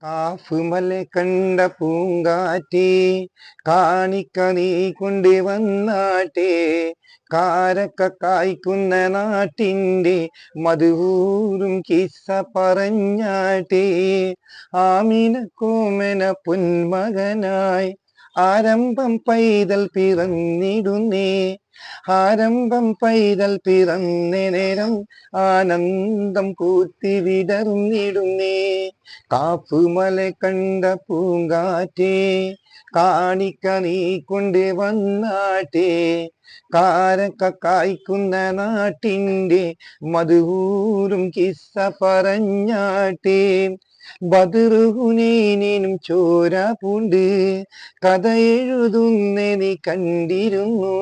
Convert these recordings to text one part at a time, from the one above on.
കാഫുമല കണ്ട പൂങ്കാറ്റേ, കാണിക്ക നീ കൊണ്ട് വന്നാട്ടെ, കാരക്ക കായ്ക്കുന്ന നാട്ടിൻ്റെ മധുവൂറും കിസ്സ പറഞ്ഞാട്ടെ. ആമിന കോമന പൊന്മകനായി ആരംഭം പൈതൽ പിറന്നിടുന്നേ, ആരംഭം പൈതൽ പിറന്ന നേരം ആനന്ദം കൂത്തി വിടർന്നിടുന്നേ. കാപ്പുമല കണ്ട പൂങ്കാറ്റേ, കാണിക്ക നീ കൊണ്ട് വന്നാട്ടെ, കാരക്ക കായ്ക്കുന്ന നാട്ടിൻ്റെ മധുവൂറും കിസ്സ പറഞ്ഞാട്ടെ. ബദറുഹുനൈനിനും ചോര പൂണ്ട് കഥ എഴുതുന്ന നീ കണ്ടിരുന്നു,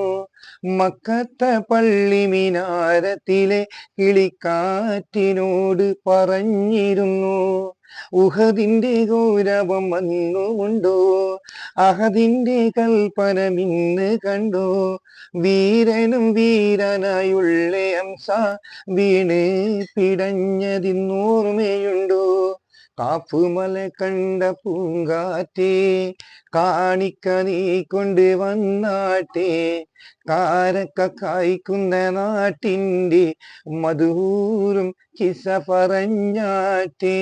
മക്കത്തെ പള്ളി മിനാരത്തിലെ കിളിക്കാറ്റിനോട് പറഞ്ഞിരുന്നു. ഉഹദിന്റെ ഗൗരവം വന്നുമുണ്ടോ, അഹദിന്റെ കൽപ്പനമിന്ന് കണ്ടോ, വീരനും വീരനായുള്ള അംസ വീണ് പിടഞ്ഞതിന്നോർമ്മയുണ്ടോ. കാപ്പുമല കണ്ട പൂങ്കാറ്റേ, കാണിക്ക നീ കൊണ്ട് വന്നാട്ടെ, കാരക്ക കായ്ക്കുന്ന നാട്ടിൻ്റെ മധുരം കിസ്സ പറഞ്ഞാട്ടെ.